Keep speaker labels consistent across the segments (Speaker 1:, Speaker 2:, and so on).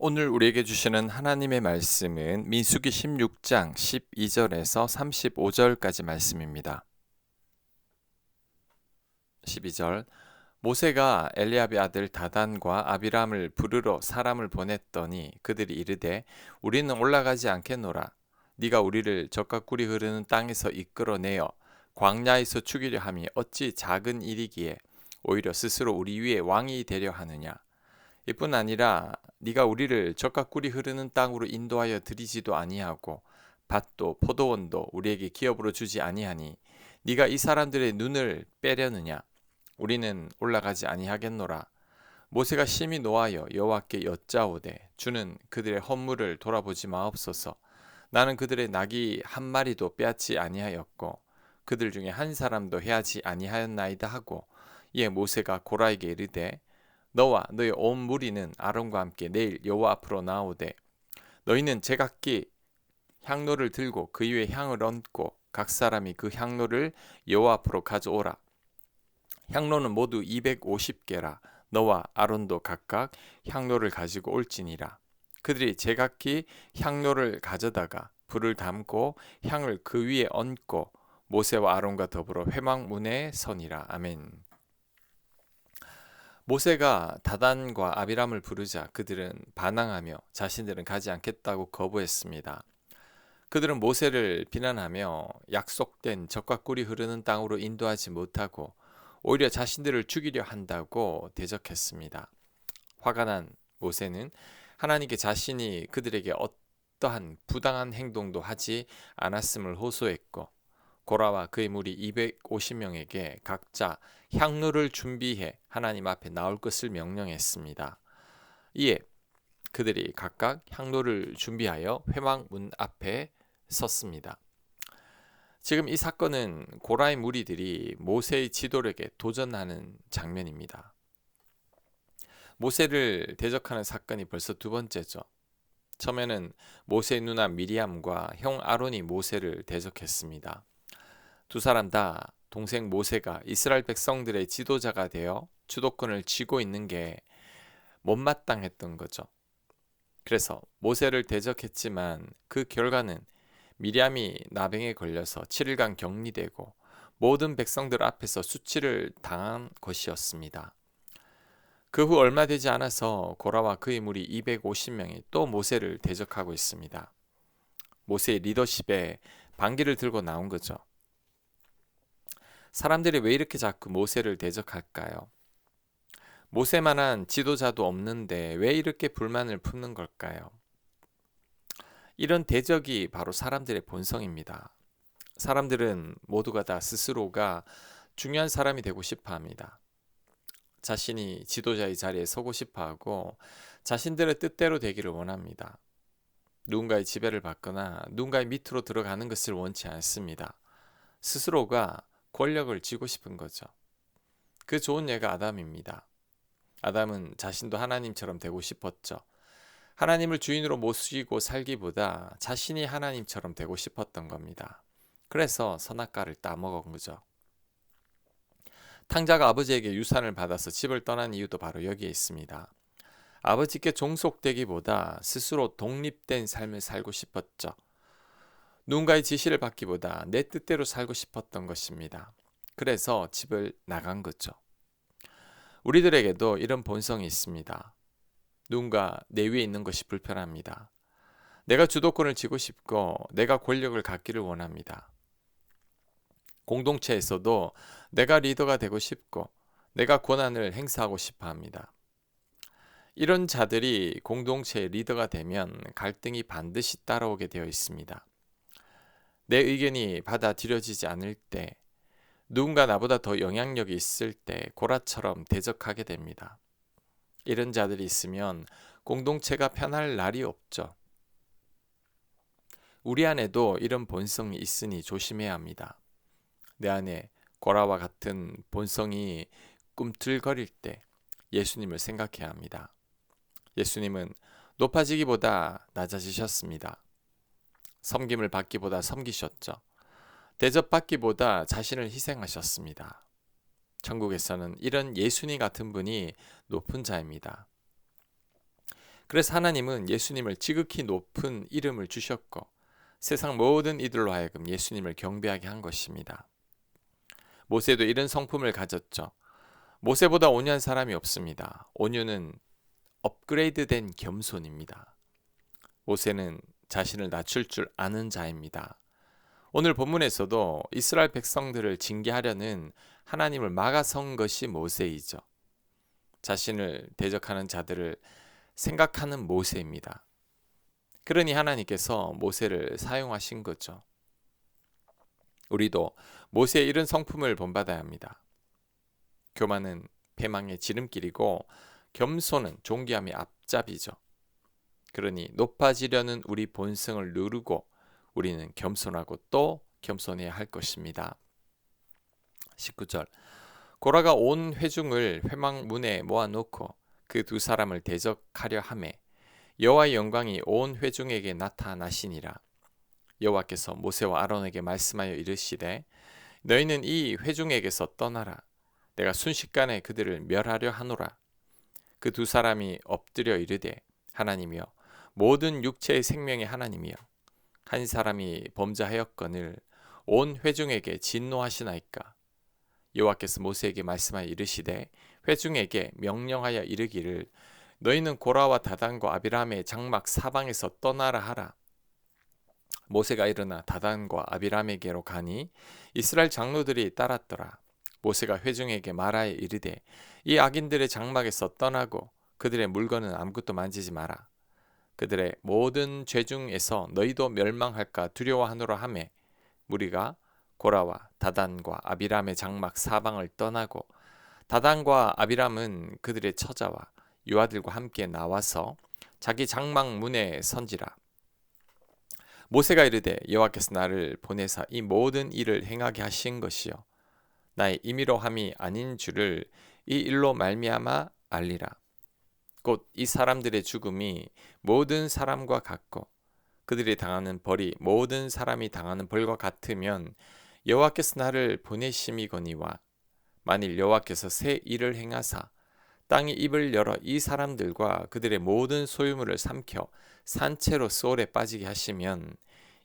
Speaker 1: 오늘 우리에게 주시는 하나님의 말씀은 민수기 16장 12절에서 35절까지 말씀입니다. 12절 모세가 엘리압의 아들 다단과 아비람을 부르러 사람을 보냈더니 그들이 이르되 우리는 올라가지 않겠노라. 네가 우리를 적과 꿀이 흐르는 땅에서 이끌어내어 광야에서 죽이려 함이 어찌 작은 일이기에 오히려 스스로 우리 위에 왕이 되려 하느냐. 이뿐 아니라 네가 우리를 적과 꿀이 흐르는 땅으로 인도하여 들이지도 아니하고 밭도 포도원도 우리에게 기업으로 주지 아니하니 네가 이 사람들의 눈을 빼려느냐. 우리는 올라가지 아니하겠노라. 모세가 심히 노하여 여호와께 여짜오되 주는 그들의 허물을 돌아보지 마옵소서. 나는 그들의 낙이 한 마리도 빼앗지 아니하였고 그들 중에 한 사람도 해하지 아니하였나이다 하고, 이에 모세가 고라에게 이르되 너와 너의 온 무리는 아론과 함께 내일 여호와 앞으로 나오되 너희는 제각기 향로를 들고 그 위에 향을 얹고 각 사람이 그 향로를 여호와 앞으로 가져오라. 향로는 모두 250개라. 너와 아론도 각각 향로를 가지고 올지니라. 그들이 제각기 향로를 가져다가 불을 담고 향을 그 위에 얹고 모세와 아론과 더불어 회막문에 서니라. 아멘. 모세가 다단과 아비람을 부르자 그들은 반항하며 자신들은 가지 않겠다고 거부했습니다. 그들은 모세를 비난하며 약속된 적과 꿀이 흐르는 땅으로 인도하지 못하고 오히려 자신들을 죽이려 한다고 대적했습니다. 화가 난 모세는 하나님께 자신이 그들에게 어떠한 부당한 행동도 하지 않았음을 호소했고, 고라와 그의 무리 250명에게 각자 향로를 준비해 하나님 앞에 나올 것을 명령했습니다. 이에 그들이 각각 향로를 준비하여 회막문 앞에 섰습니다. 지금 이 사건은 고라의 무리들이 모세의 지도력에 도전하는 장면입니다. 모세를 대적하는 사건이 벌써 두 번째죠. 처음에는 모세의 누나 미리암과 형 아론이 모세를 대적했습니다. 두 사람 다 동생 모세가 이스라엘 백성들의 지도자가 되어 주도권을 쥐고 있는 게 못마땅했던 거죠. 그래서 모세를 대적했지만 그 결과는 미리암이 나병에 걸려서 7일간 격리되고 모든 백성들 앞에서 수치를 당한 것이었습니다. 그 후 얼마 되지 않아서 고라와 그의 무리 250명이 또 모세를 대적하고 있습니다. 모세의 리더십에 반기를 들고 나온 거죠. 사람들이 왜 이렇게 자꾸 모세를 대적할까요? 모세만한 지도자도 없는데 왜 이렇게 불만을 품는 걸까요? 이런 대적이 바로 사람들의 본성입니다. 사람들은 모두가 다 스스로가 중요한 사람이 되고 싶어 합니다. 자신이 지도자의 자리에 서고 싶어 하고 자신들의 뜻대로 되기를 원합니다. 누군가의 지배를 받거나 누군가의 밑으로 들어가는 것을 원치 않습니다. 스스로가 권력을 쥐고 싶은 거죠. 그 좋은 예가 아담입니다. 아담은 자신도 하나님처럼 되고 싶었죠. 하나님을 주인으로 모시고 살기보다 자신이 하나님처럼 되고 싶었던 겁니다. 그래서 선악과를 따먹은 거죠. 탕자가 아버지에게 유산을 받아서 집을 떠난 이유도 바로 여기에 있습니다. 아버지께 종속되기보다 스스로 독립된 삶을 살고 싶었죠. 누군가의 지시를 받기보다 내 뜻대로 살고 싶었던 것입니다. 그래서 집을 나간 거죠. 우리들에게도 이런 본성이 있습니다. 누군가 내 위에 있는 것이 불편합니다. 내가 주도권을 쥐고 싶고 내가 권력을 갖기를 원합니다. 공동체에서도 내가 리더가 되고 싶고 내가 권한을 행사하고 싶어 합니다. 이런 자들이 공동체의 리더가 되면 갈등이 반드시 따라오게 되어 있습니다. 내 의견이 받아들여지지 않을 때, 누군가 나보다 더 영향력이 있을 때 고라처럼 대적하게 됩니다. 이런 자들이 있으면 공동체가 편할 날이 없죠. 우리 안에도 이런 본성이 있으니 조심해야 합니다. 내 안에 고라와 같은 본성이 꿈틀거릴 때 예수님을 생각해야 합니다. 예수님은 높아지기보다 낮아지셨습니다. 섬김을 받기보다 섬기셨죠. 대접받기보다 자신을 희생하셨습니다. 천국에서는 이런 예수님 같은 분이 높은 자입니다. 그래서 하나님은 예수님을 지극히 높은 이름을 주셨고 세상 모든 이들로 하여금 예수님을 경배하게 한 것입니다. 모세도 이런 성품을 가졌죠. 모세보다 온유한 사람이 없습니다. 온유는 업그레이드된 겸손입니다. 모세는 자신을 낮출 줄 아는 자입니다. 오늘 본문에서도 이스라엘 백성들을 징계하려는 하나님을 막아선 것이 모세이죠. 자신을 대적하는 자들을 생각하는 모세입니다. 그러니 하나님께서 모세를 사용하신 거죠. 우리도 모세의 이런 성품을 본받아야 합니다. 교만은 패망의 지름길이고 겸손은 존귀함의 앞잡이죠. 그러니 높아지려는 우리 본성을 누르고 우리는 겸손하고 또 겸손해야 할 것입니다. 19절 고라가 온 회중을 회막문에 모아놓고 그 두 사람을 대적하려 하매 여호와의 영광이 온 회중에게 나타나시니라. 여호와께서 모세와 아론에게 말씀하여 이르시되 너희는 이 회중에게서 떠나라. 내가 순식간에 그들을 멸하려 하노라. 그 두 사람이 엎드려 이르되 하나님이여 모든 육체의 생명의 하나님이여 한 사람이 범죄하였거늘 온 회중에게 진노하시나이까. 여호와께서 모세에게 말씀하여 이르시되 회중에게 명령하여 이르기를 너희는 고라와 다단과 아비람의 장막 사방에서 떠나라 하라. 모세가 일어나 다단과 아비람에게로 가니 이스라엘 장로들이 따랐더라. 모세가 회중에게 말하여 이르되 이 악인들의 장막에서 떠나고 그들의 물건은 아무것도 만지지 마라. 그들의 모든 죄 중에서 너희도 멸망할까 두려워하노라 하매 무리가 고라와 다단과 아비람의 장막 사방을 떠나고 다단과 아비람은 그들의 처자와 유아들과 함께 나와서 자기 장막 문에 선지라. 모세가 이르되 여호와께서 나를 보내사 이 모든 일을 행하게 하신 것이요 나의 임의로 함이 아닌 줄을 이 일로 말미암아 알리라. 곧 이 사람들의 죽음이 모든 사람과 같고 그들이 당하는 벌이 모든 사람이 당하는 벌과 같으면 여호와께서 나를 보내심이거니와 만일 여호와께서 새 일을 행하사 땅이 입을 열어 이 사람들과 그들의 모든 소유물을 삼켜 산채로 소울에 빠지게 하시면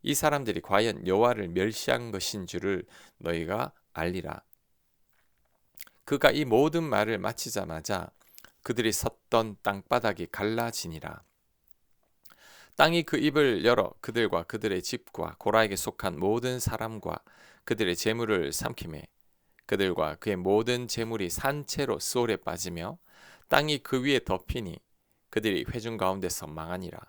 Speaker 1: 이 사람들이 과연 여호와를 멸시한 것인 줄을 너희가 알리라. 그가 이 모든 말을 마치자마자 그들이 섰던 땅바닥이 갈라지니라. 땅이 그 입을 열어 그들과 그들의 집과 고라에게 속한 모든 사람과 그들의 재물을 삼키매 그들과 그의 모든 재물이 산채로 수월에 빠지며 땅이 그 위에 덮이니 그들이 회중 가운데서 망하니라.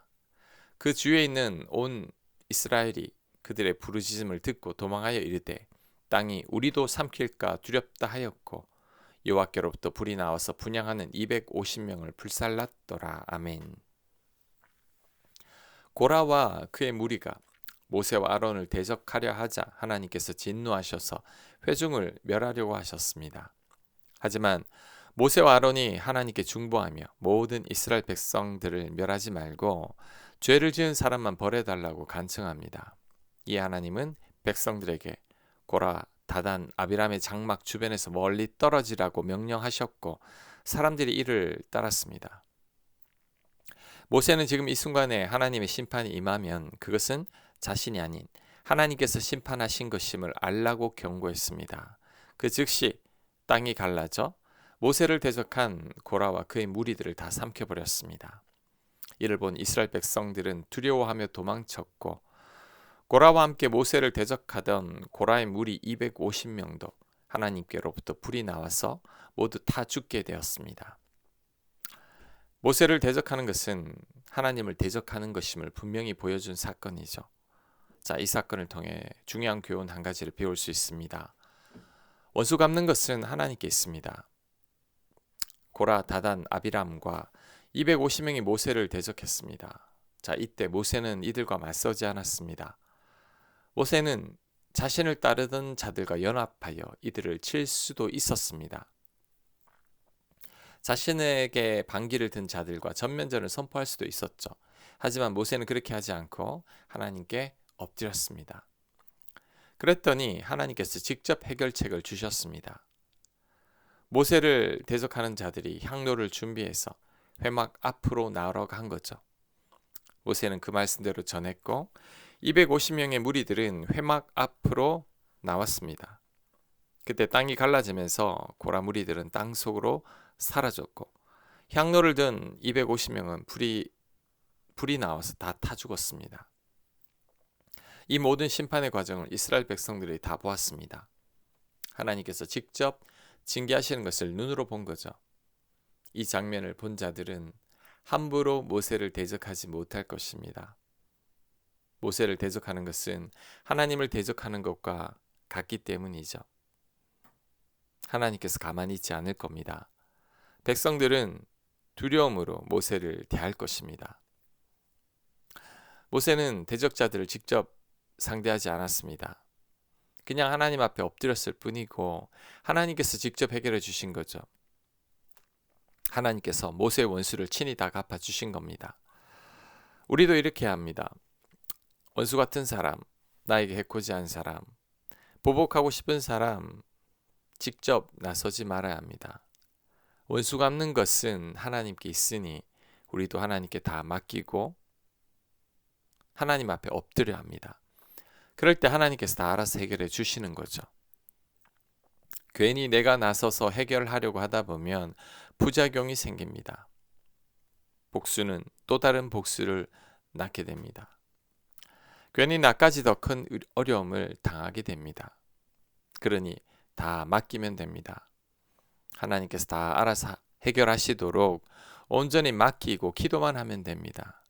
Speaker 1: 그 주위에 있는 온 이스라엘이 그들의 부르짖음을 듣고 도망하여 이르되 땅이 우리도 삼킬까 두렵다 하였고 여호와께로부터 불이 나와서 분향하는 250명을 불살랐더라. 아멘. 고라와 그의 무리가 모세와 아론을 대적하려 하자 하나님께서 진노하셔서 회중을 멸하려고 하셨습니다. 하지만 모세와 아론이 하나님께 중보하며 모든 이스라엘 백성들을 멸하지 말고 죄를 지은 사람만 벌해달라고 간청합니다. 이에 하나님은 백성들에게 고라, 다단, 아비람의 장막 주변에서 멀리 떨어지라고 명령하셨고 사람들이 이를 따랐습니다. 모세는 지금 이 순간에 하나님의 심판이 임하면 그것은 자신이 아닌 하나님께서 심판하신 것임을 알라고 경고했습니다. 그 즉시 땅이 갈라져 모세를 대적한 고라와 그의 무리들을 다 삼켜버렸습니다. 이를 본 이스라엘 백성들은 두려워하며 도망쳤고 고라와 함께 모세를 대적하던 고라의 무리 250명도 하나님께로부터 불이 나와서 모두 다 죽게 되었습니다. 모세를 대적하는 것은 하나님을 대적하는 것임을 분명히 보여준 사건이죠. 자, 이 사건을 통해 중요한 교훈 한 가지를 배울 수 있습니다. 원수 갚는 것은 하나님께 있습니다. 고라, 다단, 아비람과 250명이 모세를 대적했습니다. 자, 이때 모세는 이들과 맞서지 않았습니다. 모세는 자신을 따르던 자들과 연합하여 이들을 칠 수도 있었습니다. 자신에게 반기를 든 자들과 전면전을 선포할 수도 있었죠. 하지만 모세는 그렇게 하지 않고 하나님께 엎드렸습니다. 그랬더니 하나님께서 직접 해결책을 주셨습니다. 모세를 대적하는 자들이 향로를 준비해서 회막 앞으로 나아가라고 한 거죠. 모세는 그 말씀대로 전했고 250명의 무리들은 회막 앞으로 나왔습니다. 그때 땅이 갈라지면서 고라 무리들은 땅 속으로 사라졌고 향로를 든 250명은 불이 나와서 다 타 죽었습니다. 이 모든 심판의 과정을 이스라엘 백성들이 다 보았습니다. 하나님께서 직접 징계하시는 것을 눈으로 본 거죠. 이 장면을 본 자들은 함부로 모세를 대적하지 못할 것입니다. 모세를 대적하는 것은 하나님을 대적하는 것과 같기 때문이죠. 하나님께서 가만히 있지 않을 겁니다. 백성들은 두려움으로 모세를 대할 것입니다. 모세는 대적자들을 직접 상대하지 않았습니다. 그냥 하나님 앞에 엎드렸을 뿐이고 하나님께서 직접 해결해 주신 거죠. 하나님께서 모세의 원수를 친히 다 갚아 주신 겁니다. 우리도 이렇게 합니다. 원수 같은 사람, 나에게 해코지한 사람, 보복하고 싶은 사람 직접 나서지 말아야 합니다. 원수 갚는 것은 하나님께 있으니 우리도 하나님께 다 맡기고 하나님 앞에 엎드려야 합니다. 그럴 때 하나님께서 다 알아서 해결해 주시는 거죠. 괜히 내가 나서서 해결하려고 하다 보면 부작용이 생깁니다. 복수는 또 다른 복수를 낳게 됩니다. 괜히 나까지 더 큰 어려움을 당하게 됩니다. 그러니 다 맡기면 됩니다. 하나님께서 다 알아서 해결하시도록 온전히 맡기고 기도만 하면 됩니다.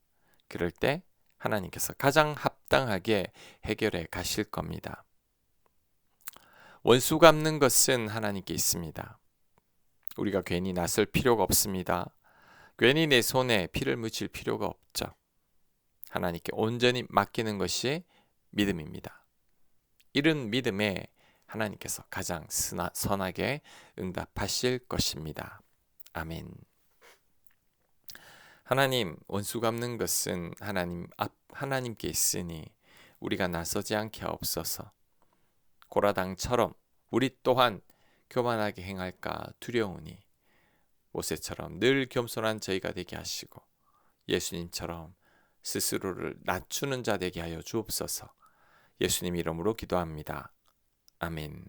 Speaker 1: 그럴 때 하나님께서 가장 합당하게 해결해 가실 겁니다. 원수 갚는 것은 하나님께 있습니다. 우리가 괜히 나설 필요가 없습니다. 괜히 내 손에 피를 묻힐 필요가 없죠. 하나님께 온전히 맡기는 것이 믿음입니다. 이런 믿음에 하나님께서 가장 선하게 응답하실 것입니다. 아멘. 하나님, 원수 갚는 것은 하나님께 있으니 우리가 나서지 않게 하옵소서. 고라당처럼 우리 또한 교만하게 행할까 두려우니 모세처럼 늘 겸손한 저희가 되게 하시고 예수님처럼 스스로를 낮추는 자 되게 하여 주옵소서. 예수님 이름으로 기도합니다. 아멘.